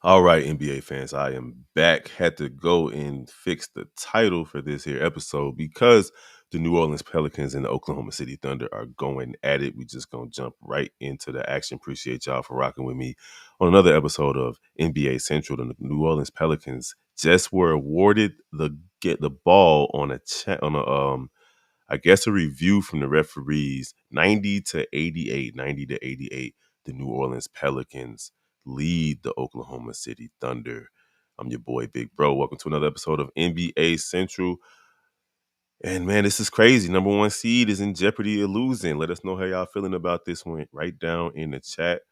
All right, NBA fans, I am back. Had to go and fix the title for this here episode because the New Orleans Pelicans and the Oklahoma City Thunder are going at it. We just gonna jump right into the action. Appreciate y'all for rocking with me on another episode of NBA Central. The New Orleans Pelicans just were awarded the ball on I guess a review from the referees, 90-88. The New Orleans Pelicans lead the Oklahoma City Thunder. I'm your boy, Big Bro. Welcome to another episode of NBA Central. And man, this is crazy. Number one seed is in jeopardy of losing. Let us know how y'all feeling about this one. Right down in the chat.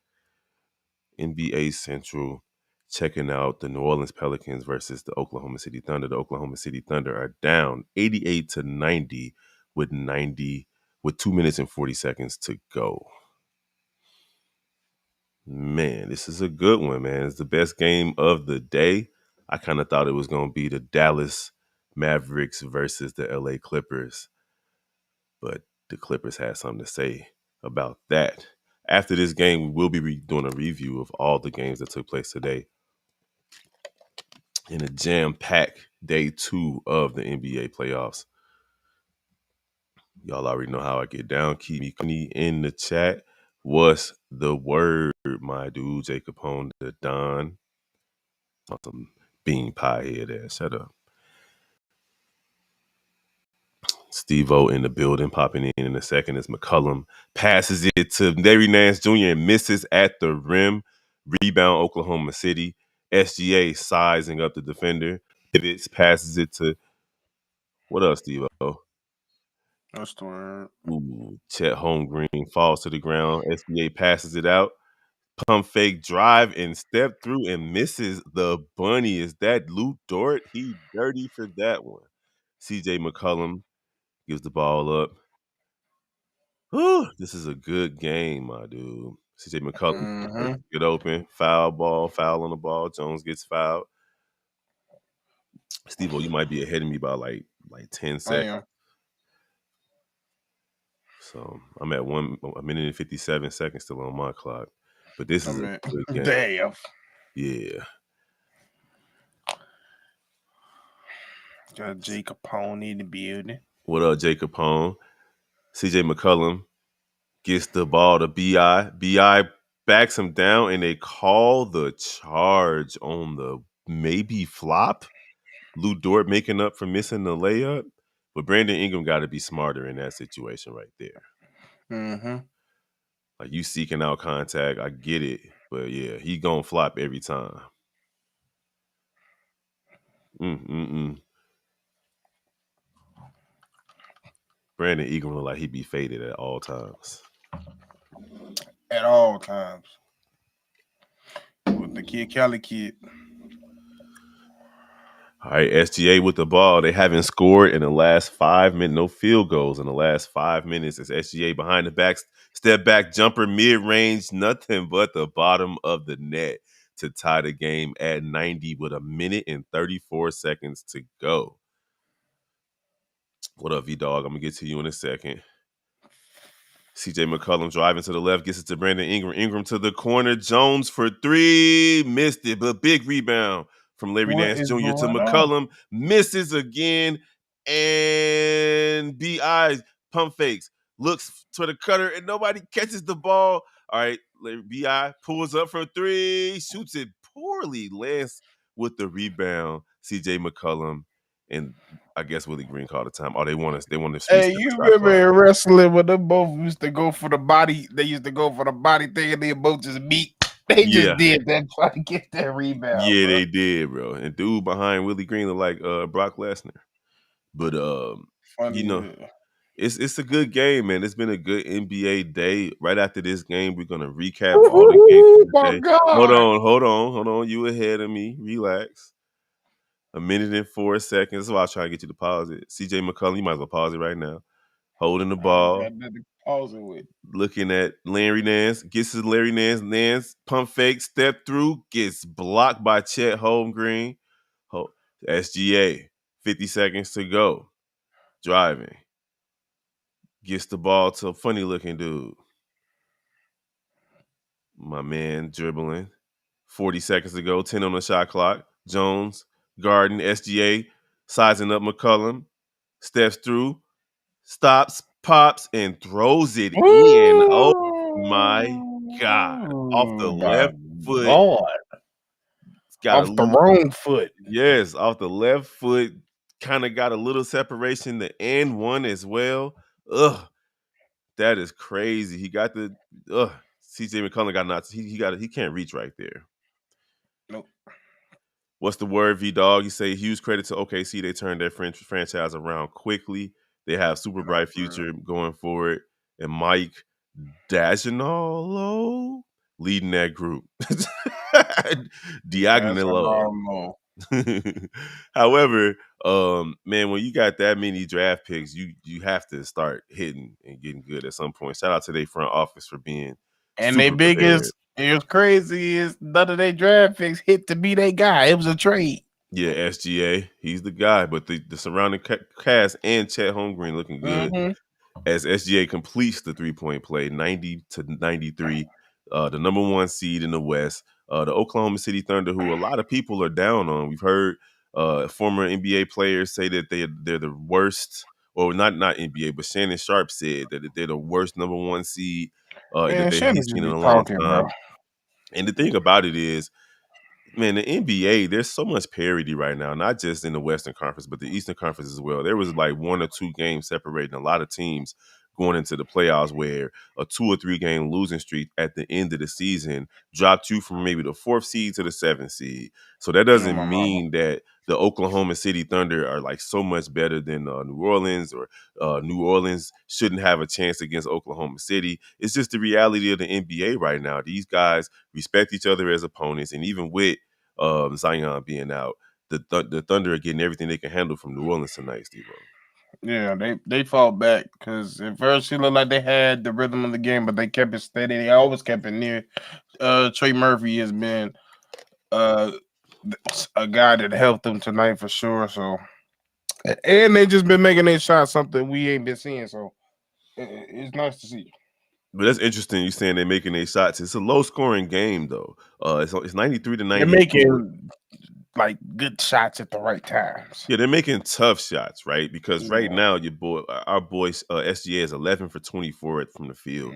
NBA Central checking out the New Orleans Pelicans versus the Oklahoma City Thunder. The Oklahoma City Thunder are down 88-90 with 2 minutes and 40 seconds to go. Man, this is a good one, man. It's the best game of the day. I kind of thought it was going to be the Dallas Mavericks versus the LA Clippers, but the Clippers had something to say about that. After this game, we will be doing a review of all the games that took place today in a jam-packed day 2 of the NBA playoffs. Y'all already know how I get down. Keep me in the chat. What's the word, my dude? Jacob Hone, the Don. Some bean pie head ass. Shut up. Steve-O in the building, popping in a second as McCollum passes it to Larry Nance Jr. and misses at the rim. Rebound, Oklahoma City. SGA sizing up the defender. Pivots, passes it to, what else, Steve-O? That's the word. Ooh, Chet Holmgren falls to the ground. SGA passes it out. Pump fake drive and step through and misses the bunny. Is that Lou Dort? He dirty for that one. CJ McCollum gives the ball up. Whew, this is a good game, my dude. CJ McCollum get open. Foul on the ball. Jones gets fouled. Steve-O, you might be ahead of me by like 10 seconds. Damn. So I'm at 1 minute and 57 seconds still on my clock. But this is a good game. Damn. Yeah. Got Jacob Pone in the building. What up, Jacob Hone? CJ McCollum gets the ball to B.I. B.I. backs him down, and they call the charge on the maybe flop. Lou Dort making up for missing the layup. But Brandon Ingram got to be smarter in that situation right there. Mm-hmm. Like, you seeking out contact, I get it. But, yeah, he going to flop every time. Brandon Ingram look like he be faded at all times. At all times. With the Kid Cali kid. All right, SGA with the ball. They haven't scored in the last 5 minutes. No field goals in the last 5 minutes. It's SGA behind the back, step back jumper, mid-range, nothing but the bottom of the net to tie the game at 90 with 1 minute and 34 seconds to go. What up, V-Dog? I'm going to get to you in a second. CJ McCollum driving to the left, gets it to Brandon Ingram. Ingram to the corner. Jones for 3. Missed it, but big rebound from Larry Nance Jr. to McCollum. Misses again. And B.I. pump fakes. Looks to the cutter, and nobody catches the ball. All right, B.I. pulls up for 3. Shoots it poorly. Lance with the rebound. CJ McCollum. And I guess Willie Green called the time. Oh, they want to. Hey, you remember in wrestling when them both used to go for the body? They used to go for the body thing, and they both just meet. They just did that trying to get that rebound. Yeah, bro. they did, bro. And dude behind Willie Green look like Brock Lesnar. But Funny, you know, it's a good game, man. It's been a good NBA day. Right after this game, we're gonna recap all the games for the day. God. Hold on. You ahead of me. Relax. 1 minute and 4 seconds. That's why I was trying to get you to pause it. CJ McCollum, you might as well pause it right now. Holding the ball. Looking at Larry Nance. Gets to Larry Nance. Nance, pump fake, step through. Gets blocked by Chet Holmgren. SGA. 50 seconds to go. Driving. Gets the ball to a funny looking dude. My man dribbling. 40 seconds to go, 10 on the shot clock. Jones, Garden, SGA, sizing up McCollum, steps through, stops, pops, and throws it in. Oh my God. Off the Ooh, my left foot. Lord. Got Off the wrong foot. yes, off the left foot. Kind of got a little separation, the and one as well. Ugh, that is crazy. He got the CJ McCollum got knocked. He can't reach right there. Nope. What's the word, V Dog? You say huge credit to OKC. They turned their franchise around quickly. They have super bright future going forward. And Mike Daginolo leading that group. Diagonalo. However, man, when you got that many draft picks, you have to start hitting and getting good at some point. Shout out to their front office for being and their biggest. It was crazy is none of their draft picks hit to be their guy. It was a trade. Yeah, SGA, he's the guy, but the surrounding cast and Chet Holmgren looking good as SGA completes the 3-point play, 90-93, the number 1 seed in the West. The Oklahoma City Thunder, who a lot of people are down on. We've heard former NBA players say that they're the worst, or not NBA, but Shannon Sharp said that they're the worst number 1 seed that he's seen in a long time. Bro. And the thing about it is, man, the NBA, there's so much parity right now, not just in the Western Conference, but the Eastern Conference as well. There was like 1 or 2 games separating a lot of teams going into the playoffs where a 2 or 3 game losing streak at the end of the season dropped you from maybe the 4th seed to the 7th seed. So that doesn't mean that the Oklahoma City Thunder are like so much better than New Orleans, or New Orleans shouldn't have a chance against Oklahoma City. It's just the reality of the NBA right now. These guys respect each other as opponents, and even with Zion being out, the Thunder are getting everything they can handle from New Orleans tonight, Steve. Yeah, they fought back because at first it looked like they had the rhythm of the game, but they kept it steady. They always kept it near. Trey Murphy has been a guy that helped them tonight for sure. So, and they just been making their shots, something we ain't been seeing. So it's nice to see. But that's interesting. You saying they're making their shots. It's a low scoring game though. It's 93-92. They're making like good shots at the right times. Yeah, they're making tough shots, right? Because right now, our boy SGA is 11 for 24 from the field.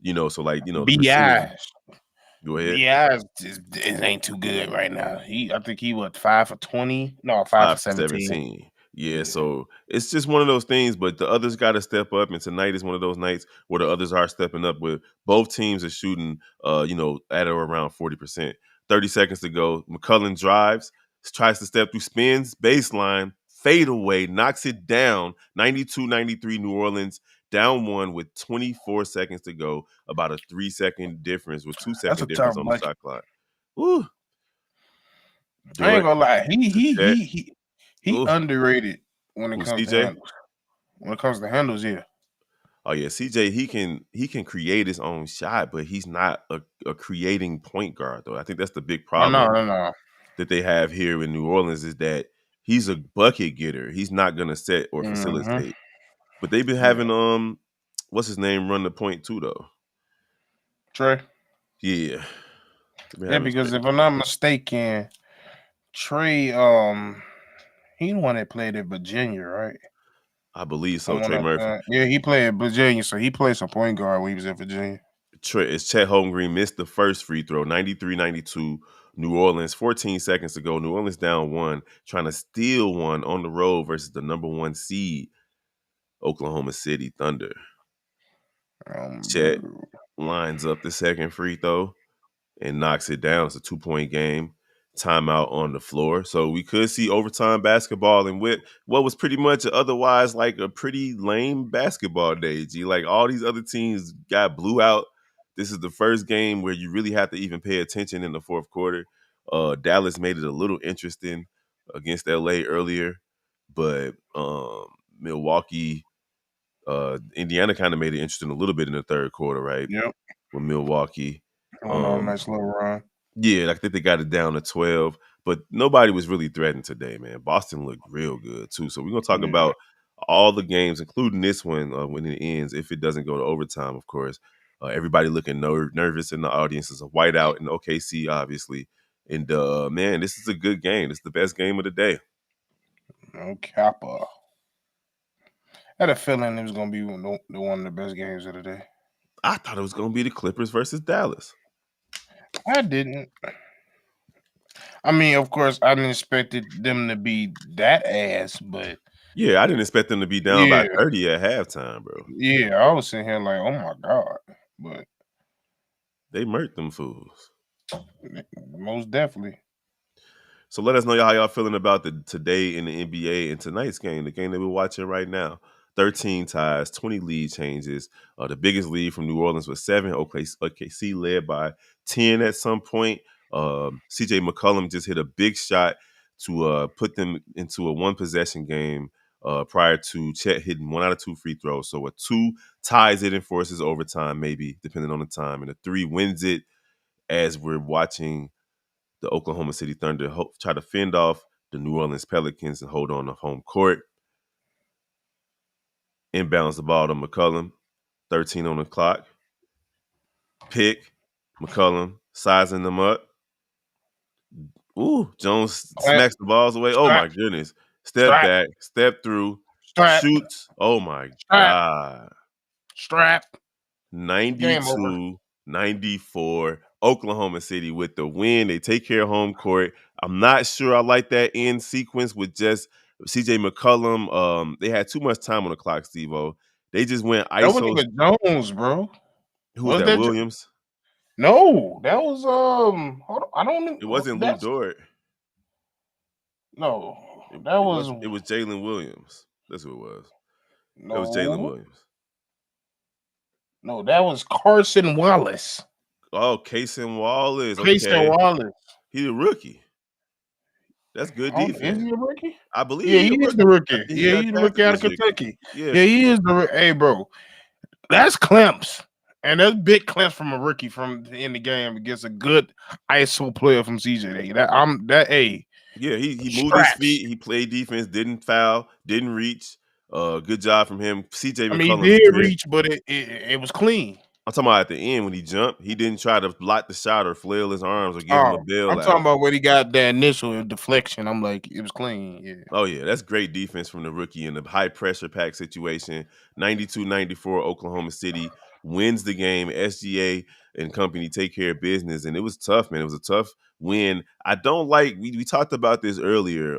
You know, so like the percentage. Go ahead. BI it ain't too good right now. I think he 5 for 20. No, 5 for 17. Yeah, so it's just one of those things, but the others got to step up, and tonight is one of those nights where the others are stepping up. With both teams are shooting, at or around 40%. 30 seconds to go. McCollum drives, tries to step through, spins, baseline, fade away, knocks it down. 92-93 New Orleans, down 1 with 24 seconds to go. About a 3-second difference with 2-second difference on the shot clock. Woo. I ain't gonna lie. He underrated when it comes to handles. When it comes to handles, yeah. Oh yeah, CJ, he can create his own shot, but he's not a creating point guard though. I think that's the big problem that they have here in New Orleans, is that he's a bucket getter. He's not gonna set or facilitate. But they've been having what's his name run the point too though. Trey. Yeah. Yeah, because if I'm not mistaken, Trey, he the one that played at Virginia, right? I believe so. Trey Murphy. Yeah, he played at Virginia, so he played some point guard when he was at Virginia. Chet Holmgren missed the first free throw, 93-92. New Orleans, 14 seconds to go. New Orleans down 1, trying to steal one on the road versus the number 1 seed, Oklahoma City Thunder. Chet lines up the second free throw and knocks it down. It's a 2-point game. Timeout on the floor. So we could see overtime basketball, and with what was pretty much otherwise like a pretty lame basketball day, G. Like all these other teams got blew out. This is the first game where you really have to even pay attention in the fourth quarter. Dallas made it a little interesting against LA earlier, but Milwaukee, Indiana kind of made it interesting a little bit in the third quarter, right? Yep. With Milwaukee. Nice little run. Yeah, I think they got it down to 12, but nobody was really threatened today, man. Boston looked real good, too. So we're going to talk about all the games, including this one when it ends, if it doesn't go to overtime, of course. Everybody looking nervous in the audience. It's a whiteout in OKC, obviously. And man, this is a good game. This is the best game of the day. No kappa. I had a feeling it was gonna be one of the best games of the day. I thought it was going to be the Clippers versus Dallas. I didn't. I mean, of course, I didn't expect them to be that ass, but yeah, I didn't expect them to be down by 30 at halftime, bro. Yeah, I was sitting here like, oh my god, but they murked them fools. Most definitely. So let us know how y'all feeling about today in the NBA and tonight's game, the game that we're watching right now. 13 ties, 20 lead changes. The biggest lead from New Orleans was 7. OKC led by 10 at some point. CJ McCollum just hit a big shot to put them into a one-possession game prior to Chet hitting 1 out of 2 free throws. So a 2 ties it and forces overtime, maybe, depending on the time. And a 3 wins it as we're watching the Oklahoma City Thunder try to fend off the New Orleans Pelicans and hold on to home court. Inbounds the ball to McCollum. 13 on the clock. Pick. McCollum sizing them up. Ooh, Jones smacks the balls away. Oh, my goodness. Step back. Step through. Shoots. Oh, my God. Strap. 92-94. Oklahoma City with the win. They take care of home court. I'm not sure I like that end sequence with just CJ McCollum. They had too much time on the clock, Steve-O. They just went ISO. That wasn't even Jones, bro. Who was that, Williams? No, that was hold on. I don't know. It wasn't Lou Dort. No, it was Jalen Williams. That's who it was. No, it was Jalen Williams. No, that was Carson Wallace. Oh, Cason Wallace. Cason Wallace. He's a rookie. That's good defense. Is he a rookie? I believe. Yeah, he is the rookie. Yeah, he's the rookie out of Kentucky. Yeah, he is the. Hey, bro, that's clamps, and that's big clamps from a rookie in the game against a good ISO player from CJ. Yeah, he moved his feet. He played defense. Didn't foul. Didn't reach. Good job from him. CJ McCollum. He did reach, but it was clean. I'm talking about at the end when he jumped. He didn't try to block the shot or flail his arms or give him a bail. I'm talking about when he got that initial deflection. I'm like, it was clean. Yeah. Oh, yeah. That's great defense from the rookie in the high pressure pack situation. 92-94 Oklahoma City wins the game. SGA and company take care of business. And it was tough, man. It was a tough win. I don't like, we talked about this earlier,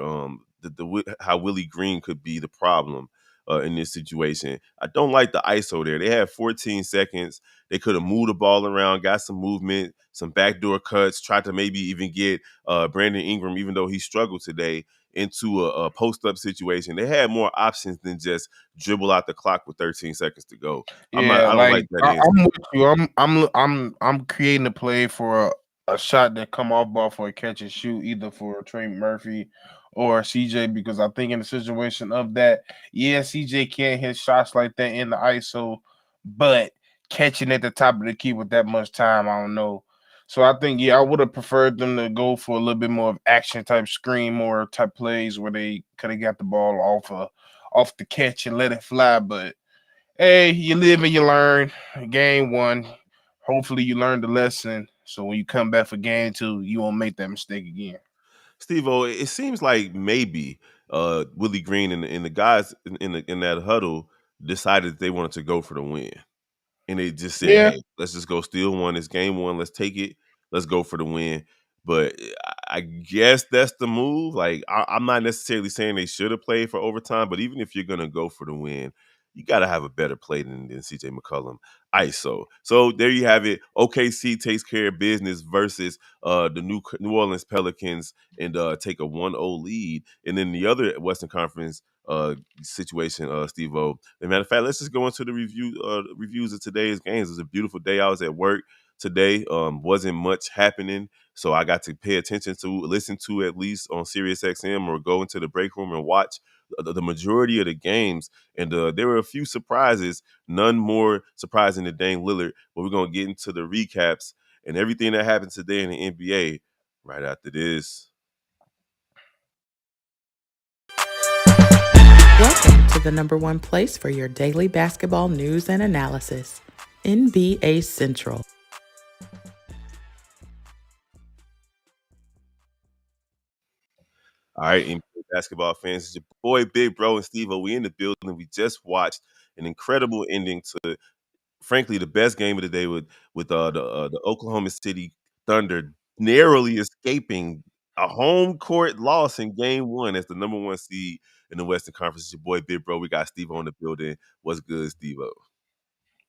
how Willie Green could be the problem in this situation. I don't like the ISO there. They had 14 seconds. They could have moved the ball around, got some movement, some backdoor cuts, tried to maybe even get Brandon Ingram, even though he struggled today, into a post-up situation. They had more options than just dribble out the clock with 13 seconds to go. I don't like that. I'm with you. I'm creating a play for a shot that come off ball for a catch and shoot, either for Trey Murphy or CJ, because I think in the situation of that, CJ can't hit shots like that in the ISO, but catching at the top of the key with that much time, I don't know. So I think, I would have preferred them to go for a little bit more of action type screen, more type plays where they could have got the ball off the catch and let it fly. But hey, you live and you learn. Game 1, hopefully you learned the lesson. So when you come back for game 2, you won't make that mistake again. Steve-O, it seems like maybe Willie Green and the guys in that huddle decided that they wanted to go for the win. And they just said, hey, let's just go steal one. It's game 1. Let's take it. Let's go for the win. But I guess that's the move. Like, I'm not necessarily saying they should have played for overtime, but even if you're going to go for the win, you got to have a better play than CJ McCollum ISO. So there you have it. OKC takes care of business versus the New Orleans Pelicans and take a 1-0 lead. And then the other Western Conference situation, Steve-O. As a matter of fact, let's just go into the reviews of today's games. It was a beautiful day. I was at work today. Wasn't much happening, so I got to pay attention to, listen to at least on Sirius XM or go into the break room and watch the majority of the games. And there were a few surprises, none more surprising than Dame Lillard. But we're going to get into the recaps and everything that happened today in the NBA right after this. Welcome to the #1 place for your daily basketball news and analysis. NBA Central. All right, NBA basketball fans, it's your boy Big Bro and Steve. We in the building. We just watched an incredible ending to, frankly, the best game of the day with the Oklahoma City Thunder narrowly escaping a home court loss in Game 1 as the #1 seed in the Western Conference. It's your boy Big Bro. We got Steve on the building. What's good, Steve?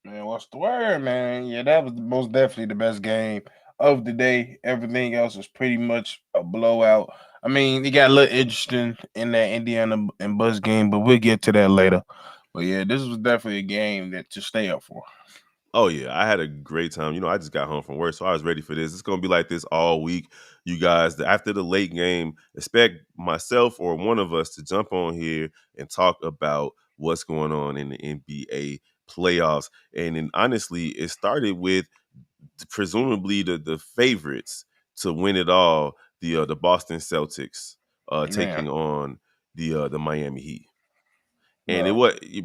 Man, what's the word, man? Yeah, that was most definitely the best game of the day. Everything else was pretty much a blowout. I mean, it got a little interesting in that Indiana and Buzz game, but we'll get to that later. But yeah, this was definitely a game that to stay up for. Oh yeah, I had a great time. I just got home from work, so I was ready for this. It's gonna be like this all week, you guys. After the late game, expect myself or one of us to jump on here and talk about what's going on in the NBA playoffs. And then honestly, it started with presumably the favorites to win it all, the Boston Celtics, Man, taking on the Miami Heat. And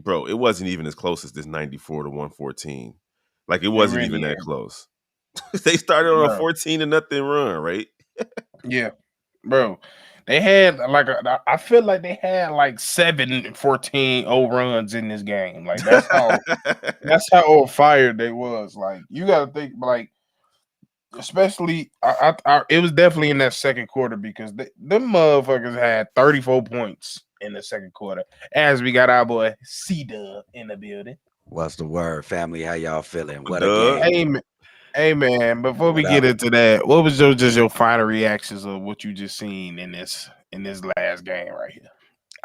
bro, it wasn't even as close as this 94 to 114. Like it it wasn't even really that is, close. They started on a bro. 14 to nothing run, right? Yeah, bro. They had I feel like they had like 7-14-0 runs in this game. Like that's how on fire they was. Like you got to think like especially it was definitely in that second quarter because them motherfuckers had 34 points in the second quarter. As we got our boy C-Dub in the building. What's the word, family? How y'all feeling? What a Duh. game. Amen. Hey man, before we What get up? into that, what was your final reactions of what you just seen in this last game right here?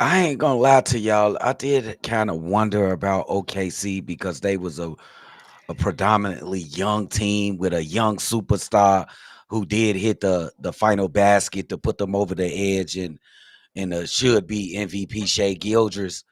I ain't gonna lie to y'all. I did kind of wonder about OKC because they was a predominantly young team with a young superstar who did hit the final basket to put them over the edge and should be MVP Shea Gildress.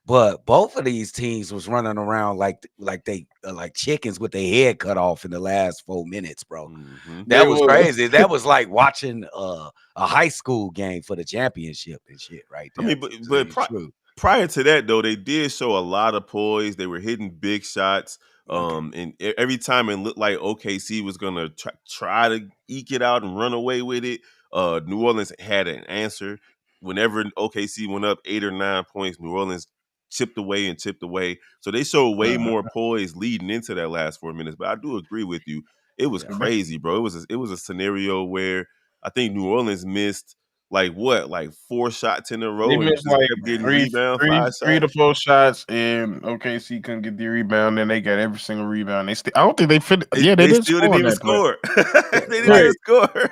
But both of these teams was running around like they like chickens with their head cut off in the last 4 minutes, bro. Hmm. They That was was. crazy. That was like watching a high school game for the championship and shit right I there. mean, but To tell but you the pri- truth. prior to that though, they did show a lot of poise. They were hitting big shots. Okay. And every time it looked like OKC was gonna try to eke it out and run away with it, New Orleans had an answer. Whenever OKC went up 8 or 9 points, New Orleans chipped away and chipped away. So they showed way uh, more poise leading into that last 4 minutes. But I do agree with you. It was Yeah. crazy, bro. It was a scenario where I think New Orleans missed like 4 shots in a They row and missed just like kept getting three, rebound, three, 5 shots. 3 to 4 shots, and OKC couldn't get the rebound. Then they got every single rebound. I don't think they fit. They, Yeah, they they didn't still score didn't on even that play. score. They didn't even Like Right. score.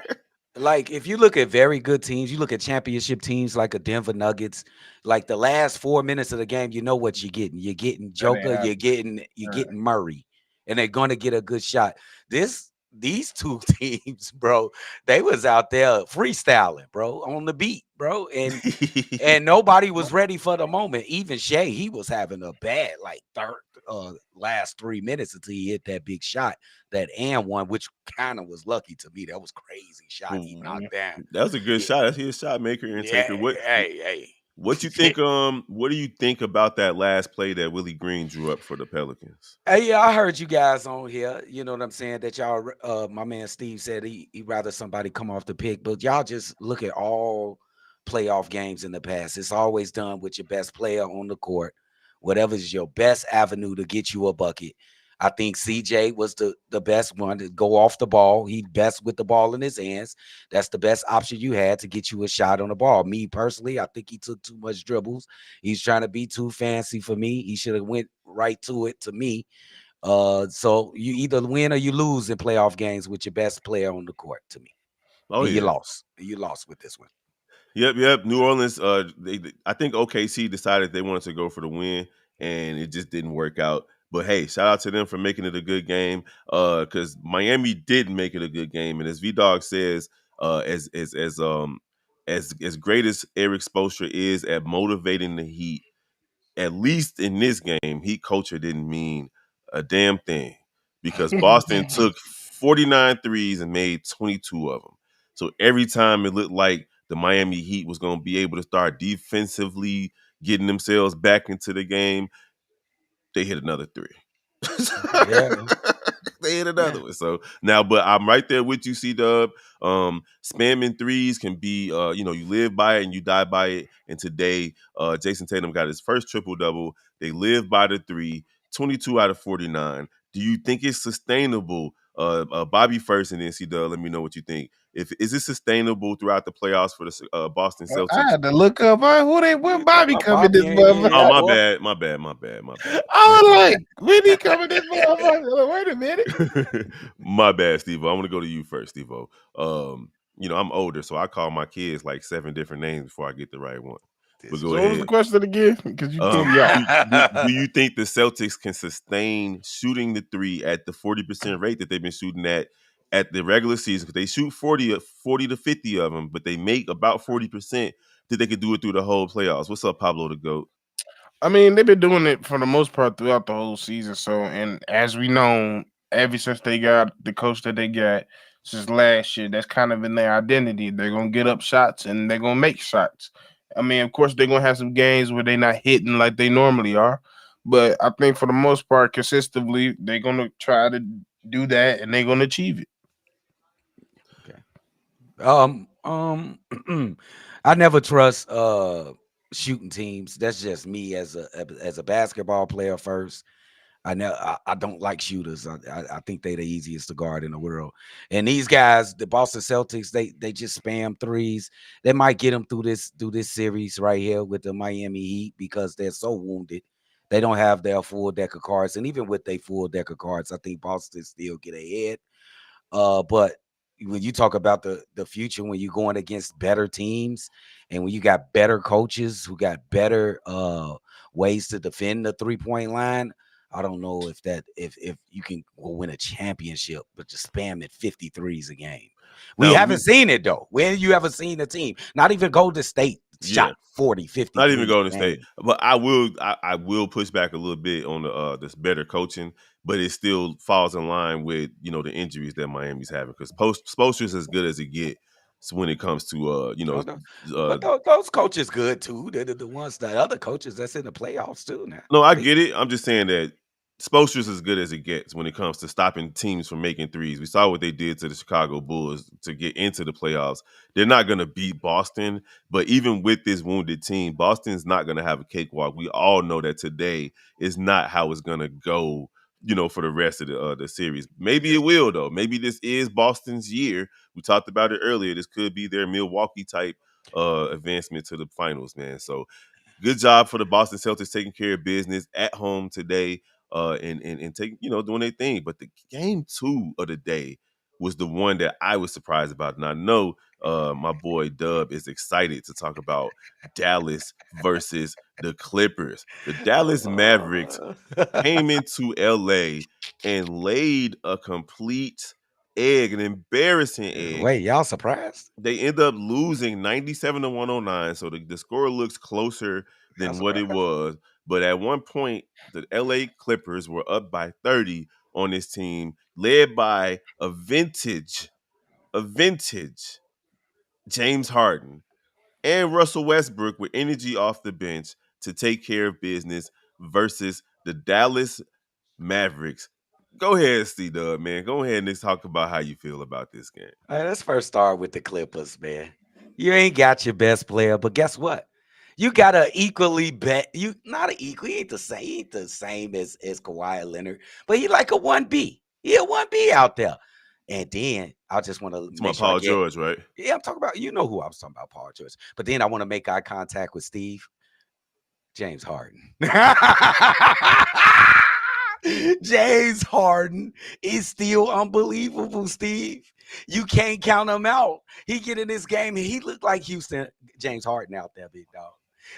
like if you look at very good teams, you look at championship teams like a Denver Nuggets, like the last 4 minutes of the game, you know what you're getting. You're getting That ain't Joker, you're happening. getting you're getting Murray, and they're gonna get a good shot. These two teams, bro, they was out there freestyling, bro, on the beat, bro. And nobody was ready for the moment. Even Shea, he was having a bad like last 3 minutes until he hit that big shot, that and one, which kind of was lucky to me. That was crazy shot he Mhm. knocked down. That was a good Yeah, shot. That's his shot maker and yeah, taker. What you hey. think? What do you think about that last play that Willie Green drew up for the Pelicans? Hey, yeah, I heard you guys on here. You know what I'm saying? That y'all, my man Steve said he rather somebody come off the pick, but y'all just look at all playoff games in the past. It's always done with your best player on the court, whatever is your best avenue to get you a bucket. I think CJ was the best one to go off the ball. He best with the ball in his hands. That's the best option you had to get you a shot on the ball. Me personally, I think he took too much dribbles. He's trying to be too fancy for me. He should have went right to it to me. So you either win or you lose in playoff games with your best player on the court to me. Oh And you yeah. lost. You lost with this one. Yep. New Orleans. I think OKC decided they wanted to go for the win, and it just didn't work out. But hey, shout out to them for making it a good game. Because Miami did make it a good game, and as V Dog says, as great as Eric Spoelstra is at motivating the Heat, at least in this game, Heat culture didn't mean a damn thing because Boston took 49 threes and made 22 of them. So every time it looked like the Miami Heat was going to be able to start defensively getting themselves back into the game, they hit another three. Yeah. They hit another one. So now, but I'm right there with you, C-Dub. Spamming threes can be, you live by it and you die by it. And today, Jason Tatum got his first triple-double. They live by the three, 22 out of 49. Do you think it's sustainable? Bobby first, and then C-Dub, let me know what you think. Is it sustainable throughout the playoffs for the Boston I Celtics? had to look up when Bobby come in this Bobby ain't in motherfucker. Oh, yet, my boy. bad, my bad, my bad, my bad. I was like, when he come in this motherfucker? Wait a minute. My bad, Steve. I'm gonna go to you first, Steve. I'm older, so I call my kids like 7 different names before I get the right one. But go So what was the ahead. question again? Because you threw me off. Do you think the Celtics can sustain shooting the three at the 40% rate that they've been shooting at the regular season? Because they shoot 40 to 50 of them, but they make about 40%. That they could do it through the whole playoffs. What's up, Pablo the GOAT? I mean, they've been doing it for the most part throughout the whole season. So, and as we know, ever since they got the coach that they got since last year, that's kind of in their identity. They're gonna get up shots and they're gonna make shots. I mean, of course, they're gonna have some games where they're not hitting like they normally are, but I think for the most part, consistently, they're gonna try to do that and they're gonna achieve it. I never trust shooting teams. That's just me as a basketball player first. I don't like shooters. I think they're the easiest to guard in the world. And these guys, the Boston Celtics, they just spam threes. They might get them through this series right here with the Miami Heat because they're so wounded. They don't have their full deck of cards. And even with their full deck of cards, I think Boston still get ahead. But when you talk about the future, when you're going against better teams and when you got better coaches who got better ways to defend the 3-point line, I don't know if you can win a championship, but just spamming 53s a game. We haven't seen it though. When you ever seen a team, not even Golden State shot 40, 50. Not even Golden State. But I will push back a little bit on this better coaching, but it still falls in line with the injuries that Miami's having because Spoelstra's as good as it gets when it comes to but those coaches good too. They're the ones, the other coaches that's in the playoffs too now. No, I get it. I'm just saying that Spoelstra's as good as it gets when it comes to stopping teams from making threes. We saw what they did to the Chicago Bulls to get into the playoffs. They're not going to beat Boston, but even with this wounded team, Boston's not going to have a cakewalk. We all know that today is not how it's going to go, for the rest of the series. Maybe it will, though. Maybe this is Boston's year. We talked about it earlier. This could be their Milwaukee type advancement to the finals, man. So good job for the Boston Celtics taking care of business at home today, and taking doing their thing. But the game 2 of the day was the one that I was surprised about, and I know my boy Dub is excited to talk about Dallas versus the Clippers. The Dallas Mavericks came into LA and laid a complete egg, an embarrassing egg. Wait, y'all surprised? They end up losing 97 to 109. So the score looks closer than what it was. But at one point, the LA Clippers were up by 30 on this team, led by a vintage James Harden and Russell Westbrook with energy off the bench to take care of business versus the Dallas Mavericks. Go ahead, C-Dub, man. Go ahead and talk about how you feel about this game. All right, let's first start with the Clippers, man. You ain't got your best player, but guess what? You got to equally bet. You not an equal. He ain't the same. He ain't the same as Kawhi Leonard, but he like a 1B. He a 1B out there. And then I just want to make sure Paul George, right? Yeah, I'm talking about. You know who I was talking about, Paul George. But then I want to make eye contact with Steve. James Harden. James Harden is still unbelievable, Steve. You can't count him out. He get in this game and he looked like Houston James Harden out there, big dog.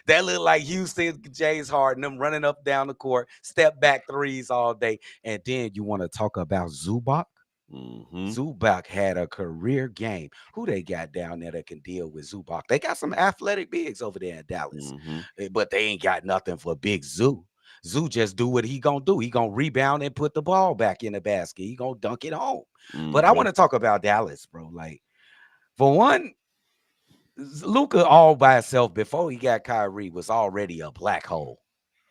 That looked like Houston James Harden, them running up down the court, step back threes all day. And then you want to talk about Zubac? Mm-hmm. Zubac had a career game. Who they got down there that can deal with Zubac? They got some athletic bigs over there in Dallas, but they ain't got nothing for Big Zoo. Zoo just do what he gonna do. He gonna rebound and put the ball back in the basket. He gonna dunk it home. But I want to talk about Dallas, bro. Like, for one, Luka all by himself before he got Kyrie was already a black hole.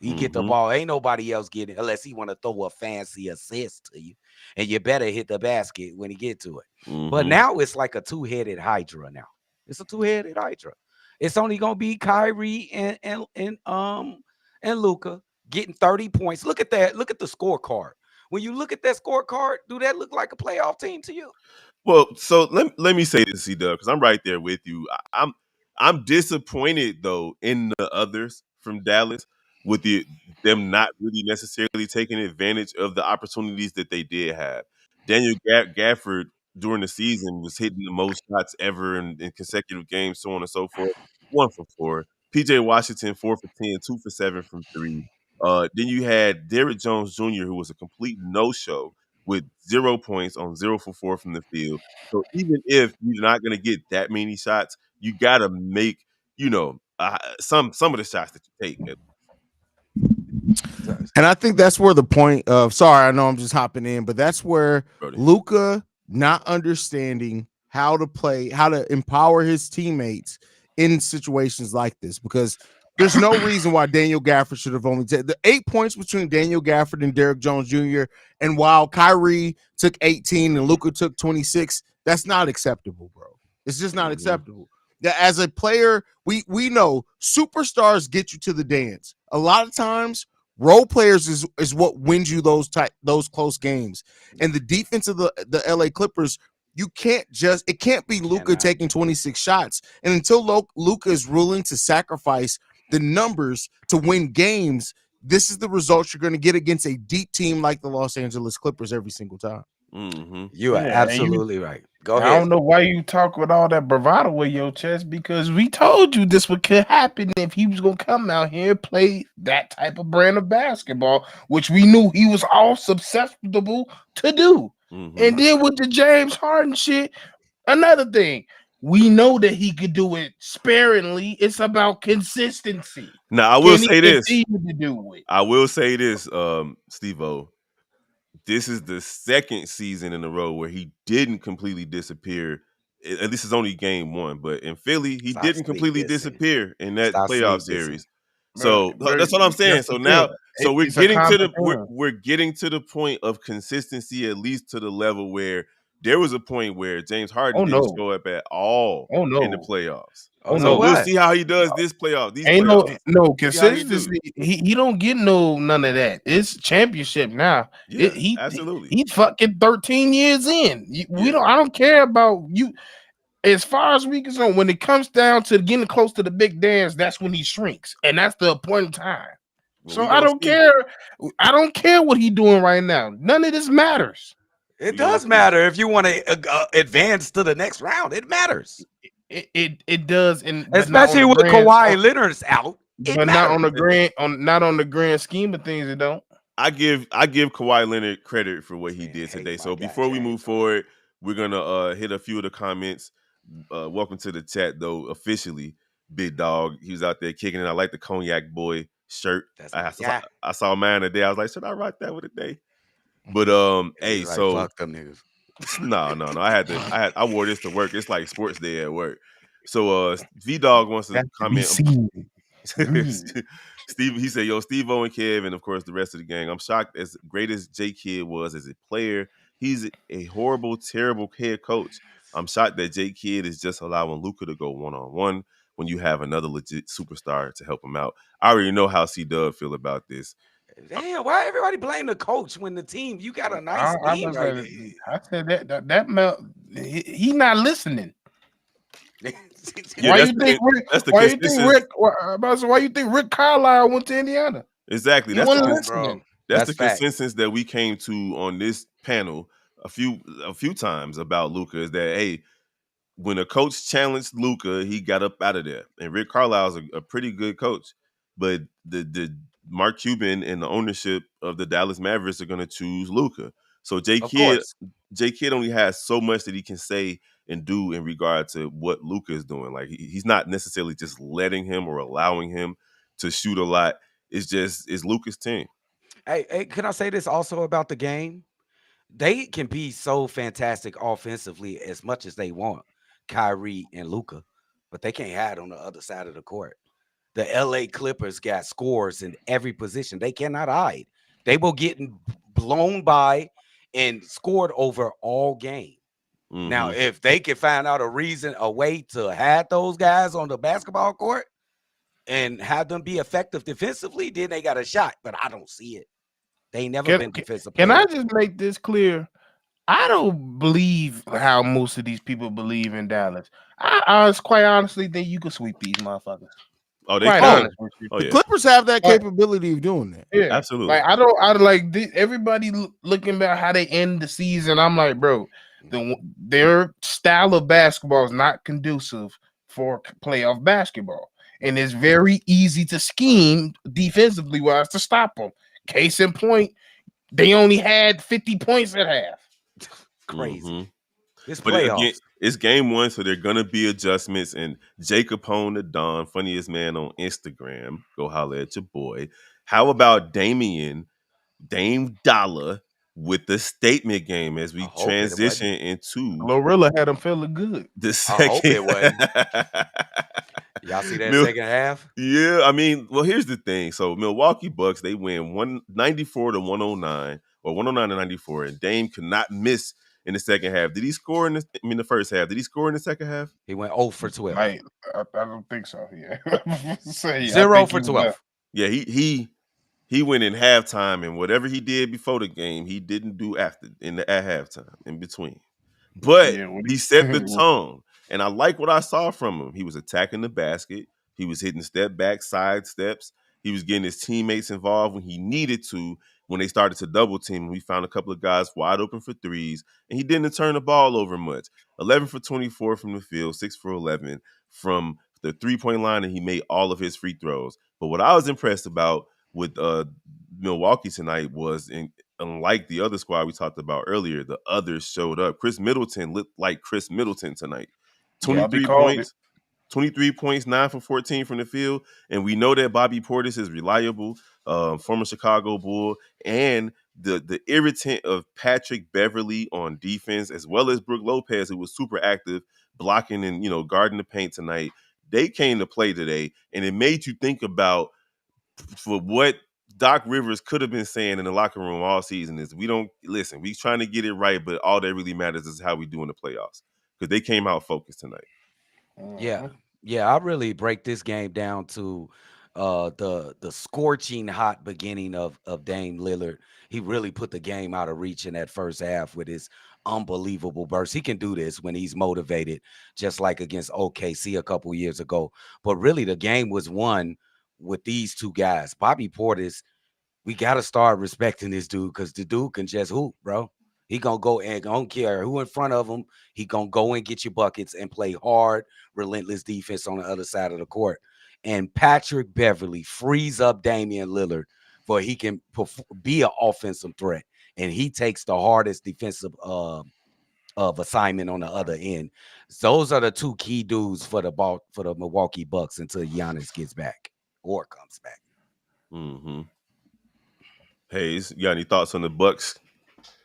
He get the ball. Ain't nobody else getting it unless he want to throw a fancy assist to you. And you better hit the basket when he get to it. But now it's like a two-headed hydra now. It's a two-headed hydra. It's only gonna be Kyrie and Luka getting 30 points. Look at that. Look at the scorecard. When you look at that scorecard, do that look like a playoff team to you? Well, so let me say this, C-Dub, because I'm right there with you. I'm disappointed though in the others from Dallas with them not really necessarily taking advantage of the opportunities that they did have. Daniel Gafford during the season was hitting the most shots ever in consecutive games, so on and so forth. 1 for 4. PJ Washington 4 for 10, 2 for 7 from three. Then you had Derrick Jones Jr., who was a complete no-show with 0 points on 0 for 4 from the field. So even if you're not going to get that many shots, you got to make, some of the shots that you take. And I think that's where the point of, sorry, I know I'm just hopping in, but that's where Luka not understanding how to play, how to empower his teammates in situations like this, because there's no reason why Daniel Gafford should have only taken the 8 points between Daniel Gafford and Derrick Jones Jr. And while Kyrie took 18 and Luka took 26, that's not acceptable, bro. It's just not acceptable. As a player, we know superstars get you to the dance. A lot of times, role players is what wins you those close games. And the defense of the LA Clippers, it can't be Luka taking 26 shots. And until Luka is willing to sacrifice the numbers to win games, this is the results you're going to get against a deep team like the Los Angeles Clippers every single time. You are absolutely right. Go ahead. I don't know why you talk with all that bravado with your chest, because we told you this could happen if he was going to come out here and play that type of brand of basketball, which we knew he was all susceptible to do. And then with the James Harden shit, another thing, we know that he could do it sparingly. It's about consistency. Now, I will say this. I will say this, Steve-O. This is the second season in a row where he didn't completely disappear. At least it's only game one, but in Philly, he didn't completely disappear in that playoff series. So that's what I'm saying. So now, we're getting to the point of consistency, at least to the level where there was a point where James Harden didn't show up at all in the playoffs. So we'll see how he does this playoff. No consistency. He don't get none of that. It's championship now. Yeah, absolutely. He's fucking 13 years in. I don't care about you. As far as we concerned, when it comes down to getting close to the big dance, that's when he shrinks, and that's the point in time. So I don't care. I don't care what he's doing right now. None of this matters. It does matter if you want to advance to the next round. It matters. It does, and especially with Kawhi Leonard's out. But not on the grand scheme of things, it don't. I give Kawhi Leonard credit for what he did today. So before we move forward, we're gonna hit a few of the comments. Welcome to the chat, though. Officially, Big Dog. He was out there kicking it. I like the Cognac Boy shirt. I saw mine today. I was like, should I rock that with a day? But hey, so fuck them niggas. No. I wore this to work. It's like sports day at work. So V Dog wants to comment. Steve, he said, "Yo, Steve-O and Kev, and of course the rest of the gang. I'm shocked. As great as J Kidd was as a player, he's a horrible, terrible head coach. I'm shocked that J Kidd is just allowing Luka to go 1-on-1 when you have another legit superstar to help him out. I already know how C-Dub feel about this. Damn, why everybody blame the coach when the team, you got a nice team right there? I said that he not listening. Why you think Rick Carlisle went to Indiana? Exactly. That's the consensus that we came to on this panel a few times about Luka, is that, hey, when a coach challenged Luka, he got up out of there. And Rick Carlisle is a pretty good coach, but the Mark Cuban and the ownership of the Dallas Mavericks are going to choose Luka. So J Kidd only has so much that he can say and do in regard to what Luka is doing. Like, he's not necessarily just letting him or allowing him to shoot a lot. It's Luka's team. Hey, can I say this also about the game? They can be so fantastic offensively as much as they want, Kyrie and Luka, but they can't hide on the other side of the court. The LA Clippers got scores in every position. They cannot hide. They were getting blown by and scored over all game. Now, if they can find out a way to have those guys on the basketball court and have them be effective defensively, then they got a shot. But I don't see it. They ain't never been defensive players. Can I just make this clear? I don't believe how most of these people believe in Dallas. I quite honestly think you can sweep these motherfuckers. Oh, they quite can. honest with you. The Clippers have that capability of doing that. Yeah, absolutely. Like I like everybody looking about how they end the season. I'm like, bro, their style of basketball is not conducive for playoff basketball, and it's very easy to scheme defensively wise to stop them. Case in point, they only had 50 points at half. Crazy. It's but playoffs. Again, it's game one, so there are gonna be adjustments. And Jacob Hone the Don, funniest man on Instagram, go holler at your boy. How about Dame Dollar with the statement game as we transition into Glorilla had him feeling good. The second, I hope it wasn't. Y'all see that second half? Yeah, I mean, well, here's the thing. So Milwaukee Bucks, they win 194 to 109 or 109 to 94, and Dame could not miss in the second half. Did he score in the first half? Did he score in the second half? He went 0 for 12. I don't think so. Yeah. 0 for 12. Yeah, he went in halftime, and whatever he did before the game, he didn't do at halftime in between. But he set the tone, and I like what I saw from him. He was attacking the basket. He was hitting step back, side steps. He was getting his teammates involved when he needed to. When they started to double team, we found a couple of guys wide open for threes, and he didn't turn the ball over much. 11 for 24 from the field, 6 for 11 from the 3-point line, and he made all of his free throws. But what I was impressed about with Milwaukee tonight was, unlike the other squad we talked about earlier, the others showed up. Chris Middleton looked like Chris Middleton tonight. 23 points. 23 points, 9 for 14 from the field. And we know that Bobby Portis is reliable, former Chicago Bull, and the irritant of Patrick Beverly on defense, as well as Brook Lopez, who was super active, blocking and guarding the paint tonight. They came to play today, and it made you think about for what Doc Rivers could have been saying in the locker room all season is we trying to get it right, but all that really matters is how we do in the playoffs. Because they came out focused tonight. Yeah, I really break this game down to the scorching hot beginning of Dame Lillard. He really put the game out of reach in that first half with his unbelievable burst. He can do this when he's motivated, just like against OKC a couple years ago. But really, the game was won with these two guys. Bobby Portis, we got to start respecting this dude because the dude can just hoop, bro. He gonna go and don't care who in front of him. He gonna go and get you buckets and play hard, relentless defense on the other side of the court. And Patrick Beverly frees up Damian Lillard for he can be an offensive threat, and he takes the hardest defensive of assignment on the other end. Those are the two key dudes for the Milwaukee Bucks until Giannis gets back or comes back. Mm-hmm. Haize, you got any thoughts on the Bucks?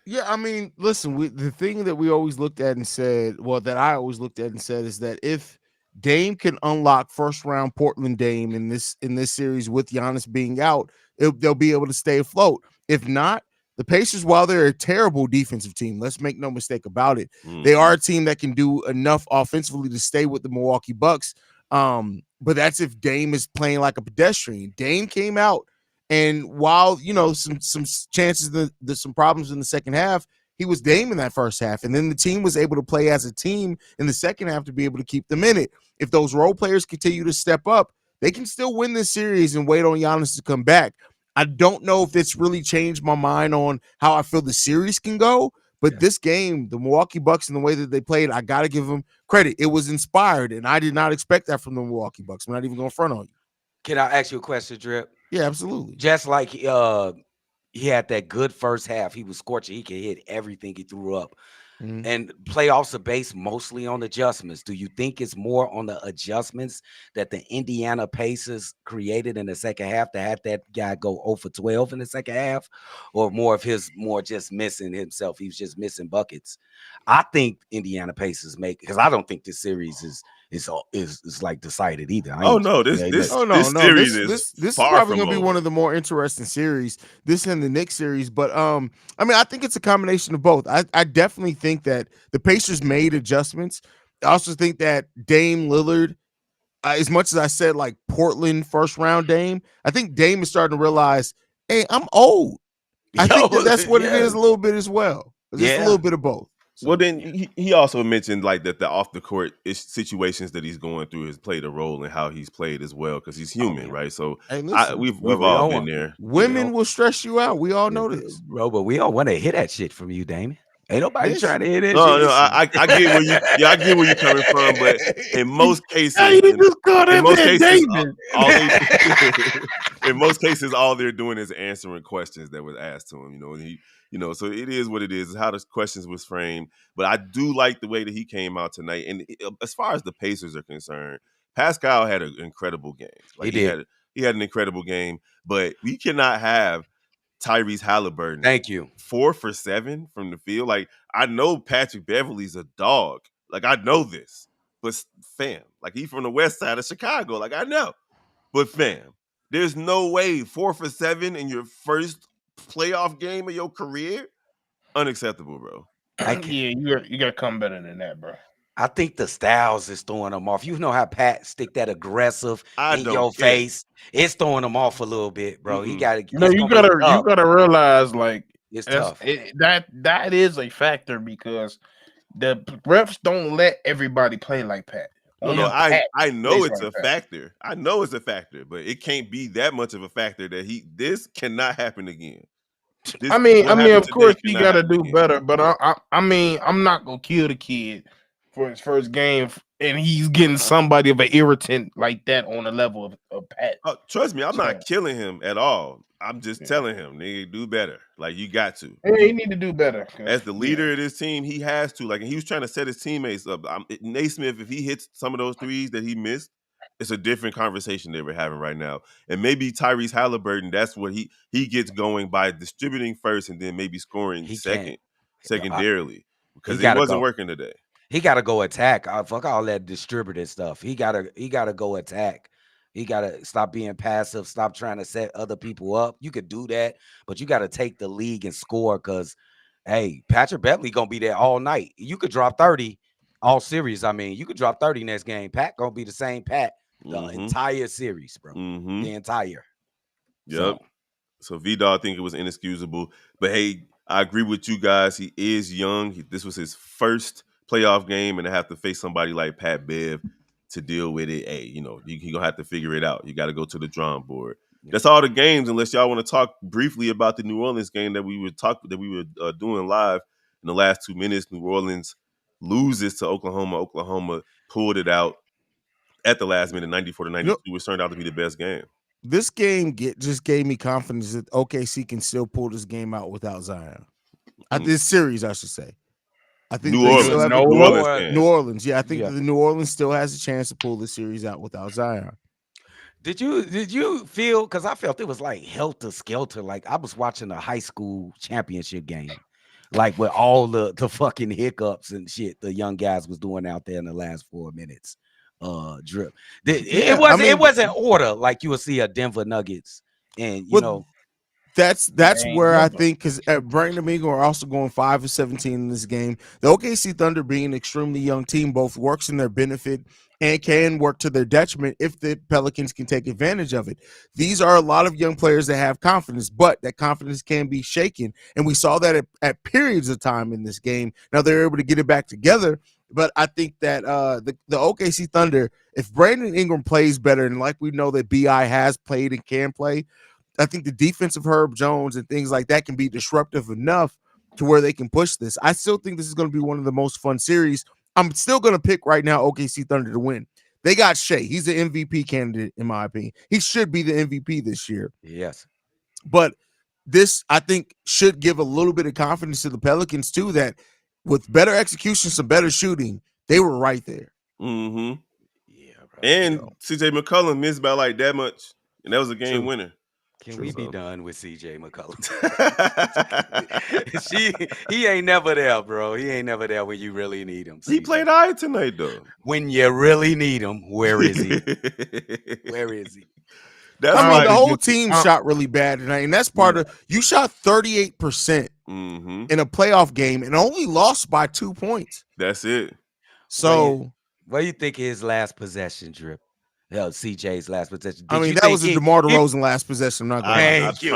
Yeah, I mean, listen, the thing that we always looked at and said, that I always looked at and said is that if Dame can unlock first round Portland Dame in this series with Giannis being out, they'll be able to stay afloat. If not, the Pacers, while they're a terrible defensive team, let's make no mistake about it, they are a team that can do enough offensively to stay with the Milwaukee Bucks. But that's if Dame is playing like a pedestrian. Dame came out, and while some chances, some problems in the second half, he was Dame in that first half, and then the team was able to play as a team in the second half to be able to keep them in it. If those role players continue to step up, they can still win this series and wait on Giannis to come back. I don't know if it's really changed my mind on how I feel the series can go, but this game, the Milwaukee Bucks and the way that they played, I got to give them credit. It was inspired, and I did not expect that from the Milwaukee Bucks. I'm not even going to front on you. Can I ask you a question, Drip? Yeah, absolutely. Just like he had that good first half. He was scorching. He could hit everything he threw up. Mm-hmm. And playoffs are based mostly on adjustments. Do you think it's more on the adjustments that the Indiana Pacers created in the second half to have that guy go 0 for 12 in the second half, or more just missing himself? He was just missing buckets. I think Indiana Pacers because I don't think this series it's like decided either. Oh no, this series is this is far probably from gonna be over. one of the more interesting series, this and the Knicks series. But I mean, I think it's a combination of both. I definitely think that the Pacers made adjustments. I also think that Dame Lillard, as much as I said like Portland first round Dame, I think Dame is starting to realize, hey, I'm old. I think that's what it is a little bit as well. Just a little bit of both. So, well, then he also mentioned like that the off the court situations that he's going through has played a role in how he's played as well because he's human, right? So hey, listen, we've all been there. Women will stress you out. We all know this, bro. But we don't want to hear that shit from you, Damon. Ain't nobody trying to hear that shit. No, I get where I get where you're coming from, but in most cases, in most cases, all they're doing is answering questions that was asked to him. So it is what it is. How the questions was framed. But I do like the way that he came out tonight. And as far as the Pacers are concerned, Pascal had an incredible game. Like he had an incredible game. But we cannot have Tyrese Halliburton. Thank you. 4 for 7 from the field. Like, I know Patrick Beverly's a dog. Like, I know this. But fam, like he's from the west side of Chicago. Like, I know. But fam, there's no way 4 for 7 in your first playoff game of your career. Unacceptable, bro. You gotta come better than that, bro. I think the styles is throwing them off. You know how Pat stick that aggressive in your face. It's throwing them off a little bit, bro. Mm-hmm. He got to. You gotta realize like it's tough. That is a factor because the refs don't let everybody play like Pat. No, I know it's a factor. I know it's a factor, but it can't be that much of a factor that this cannot happen again. I mean, of course he got to do better, but I mean, I'm not gonna kill the kid for his first game, and he's getting somebody of an irritant like that on the level of Pat. Trust me, I'm not killing him at all. I'm just telling him, nigga, do better. Like, you got to. Yeah, he need to do better. As the leader of this team, he has to. Like, and he was trying to set his teammates up. Naismith, if he hits some of those threes that he missed, it's a different conversation that we're having right now. And maybe Tyrese Halliburton, that's what he gets going by distributing first and then maybe scoring secondarily. Because it wasn't working today. He got to go attack. Fuck all that distributed stuff. He got to go attack. He got to stop being passive. Stop trying to set other people up. You could do that, but you got to take the league and score because, hey, Patrick Beverly going to be there all night. You could drop 30 all series. I mean, you could drop 30 next game. Pat going to be the same Pat the entire series, bro. The entire. Yep. So V-Dog, I think it was inexcusable. But, hey, I agree with you guys. He is young. This was his first playoff game, and to have to face somebody like Pat Bev to deal with it, hey, you're gonna have to figure it out. You got to go to the drawing board. Yeah. That's all the games, unless y'all want to talk briefly about the New Orleans game that we were doing live in the last 2 minutes. New Orleans loses to Oklahoma. Oklahoma pulled it out at the last minute, 94-92, which turned out to be the best game. This game just gave me confidence that OKC can still pull this game out without Zion. This series, I should say. I think New Orleans. Yeah, I think the New Orleans still has a chance to pull this series out without Zion. Did you feel? Because I felt it was like helter skelter. Like I was watching a high school championship game, like with all the fucking hiccups and shit the young guys was doing out there in the last 4 minutes. Drip. It wasn't order like you would see a Denver Nuggets, and That's where I think because Brandon and Ingram are also going 5 of 17 in this game. The OKC Thunder, being an extremely young team, both works in their benefit and can work to their detriment if the Pelicans can take advantage of it. These are a lot of young players that have confidence, but that confidence can be shaken, and we saw that at periods of time in this game. Now they're able to get it back together, but I think that the OKC Thunder, if Brandon Ingram plays better, and like we know that BI has played and can play, I think the defense of Herb Jones and things like that can be disruptive enough to where they can push this. I still think this is going to be one of the most fun series. I'm still going to pick right now OKC Thunder to win. They got Shea. He's an MVP candidate, in my opinion. He should be the MVP this year. Yes. But this, I think, should give a little bit of confidence to the Pelicans, too, that with better execution, some better shooting, they were right there. Mm-hmm. Yeah, bro. And CJ McCollum missed by like that much, and that was a game winner. Can we be done with CJ McCollum? He ain't never there, bro. He ain't never there when you really need him. He played all right tonight, though. When you really need him, where is he? Where is he? That's I mean, the whole team shot really bad tonight, and that's part of. You shot 38% in a playoff game and only lost by 2 points. That's it. So, what do you think of his last possession, Drip? Hell, CJ's last possession. I mean, that was a DeMar DeRozan last possession. I'm not going to. I promise you,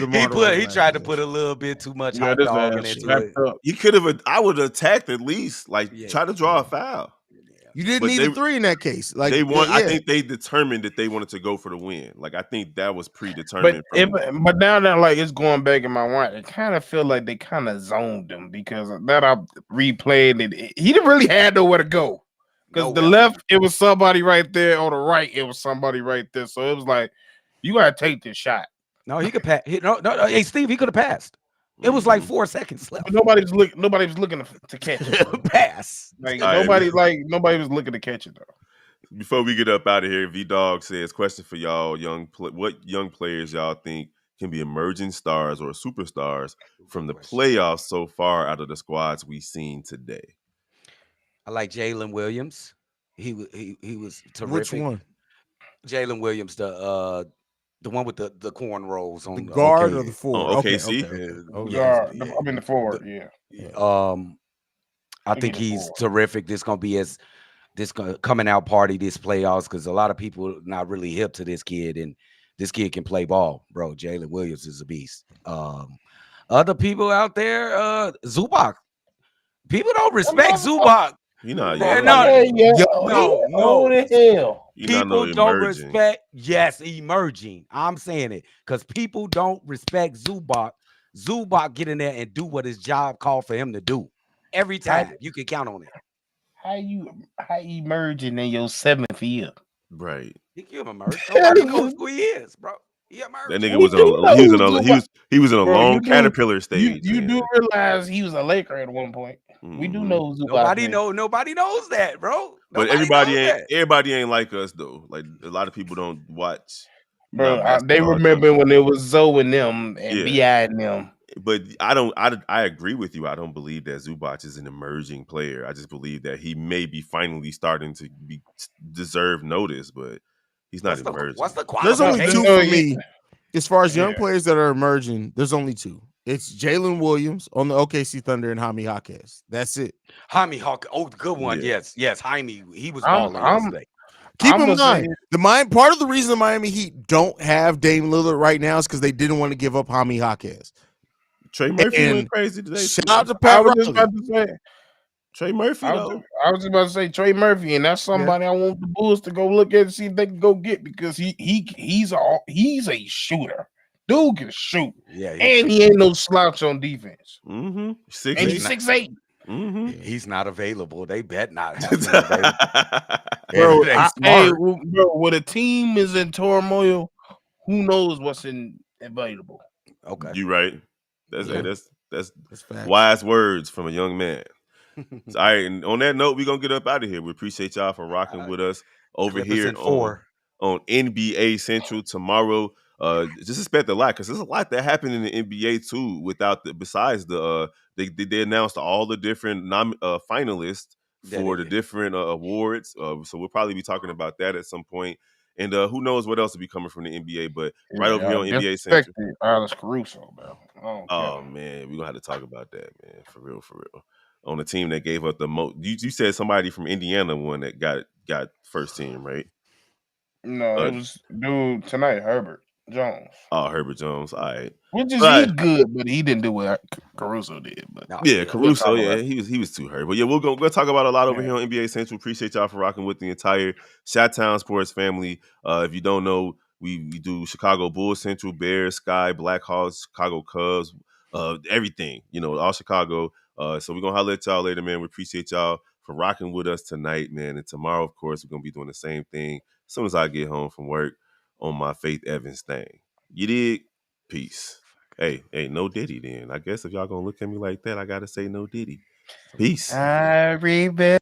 that was he tried to put a little bit too much hot dog into it. He could have. I would have attacked at least, try to draw a foul. You didn't need a 3 in that case. Like they want. I think they determined that they wanted to go for the win. Like I think that was predetermined. But now that like it's going back in my mind, it kind of feel like they kind of zoned him because that I replayed it. He didn't really have nowhere to go because the left it was somebody right there, on the right it was somebody right there. So it was like you gotta take this shot. No, he could pass. No. Hey, Steve, he could have passed. It was like 4 seconds left. Nobody was looking to catch it. Pass. Like nobody was looking to catch it though. Before we get up out of here, V-Dog says, question for y'all, what young players y'all think can be emerging stars or superstars from the playoffs so far out of the squads we've seen today? I like Jalen Williams. He was terrific. Which one? Jalen Williams, the one with the cornrows on the guard or the forward? OKC. I mean the forward. I think he's terrific. This gonna be this coming out party this playoffs because a lot of people not really hip to this kid, and this kid can play ball, bro. Jalen Williams is a beast. Other people out there, Zubac. People don't respect Zubac. No. People don't respect. Yes, emerging. I'm saying it because people don't respect Zubac. Zubac get in there and do what his job called for him to do every time. You can count on it. How emerging in your 7th year? Right. He can emerge. Nobody knows who he is, bro. He emerged. That nigga he was in a long caterpillar stage. You do realize he was a Laker at one point. We do know Zubac. Nobody knows that, bro. But everybody ain't like us though. Like a lot of people don't watch. Bro, they remember when it was Zoe and them and B.I. and them. But I agree with you. I don't believe that Zubac is an emerging player. I just believe that he may be finally starting to deserve notice, but he's not emerging. What's the quality? There's only 2 for me. As far as young players that are emerging, there's only 2. It's Jalen Williams on the OKC Thunder and Jaime Jaquez. That's it. Jaime Jaquez. Oh, good one. Yeah. Yes. Jaime. He was balling yesterday. Keep in mind, part of the reason the Miami Heat don't have Dame Lillard right now is because they didn't want to give up Jaime Jaquez. Trey Murphy went crazy today. Shout out to Pat Riley. Trey Murphy, I was just about to say Trey Murphy, and that's somebody I want the Bulls to go look at and see if they can go get because he's a shooter. Dude can shoot. Yeah, and he ain't no slouch on defense. Mm-hmm. And he's 6'8". Mm-hmm. He's not available. They bet not have him available. Bro, when a team is in turmoil, who knows what's available? Okay, you right. That's wise words from a young man. All right, and on that note, we're gonna get up out of here. We appreciate y'all for rocking with us over here on NBA Central tomorrow. Just expect a lot because there's a lot that happened in the NBA too. Besides they announced all the different finalists for the different awards. So we'll probably be talking about that at some point. And who knows what else will be coming from the NBA? But right over here on NBA Central, Alex Caruso, man. Oh man, we're gonna have to talk about that, man. For real. On the team that gave up the most. You said somebody from Indiana won that got first team, right? No, it was dude tonight, Herbert Jones. Oh, Herbert Jones. All right. Which is he's good, but he didn't do what Caruso did. But Caruso, he was too hurt. But yeah, we'll talk about a lot over here on NBA Central. Appreciate y'all for rocking with the entire Chi-Town Sports family. If you don't know, we do Chicago Bulls Central, Bears, Sky, Blackhawks, Chicago Cubs, everything, all Chicago. So we're gonna holler at y'all later, man. We appreciate y'all for rocking with us tonight, man. And tomorrow, of course, we're gonna be doing the same thing as soon as I get home from work on my Faith Evans thing. You dig? Peace. Hey, no Diddy then. I guess if y'all gonna look at me like that, I gotta say no Diddy. Peace. I remember.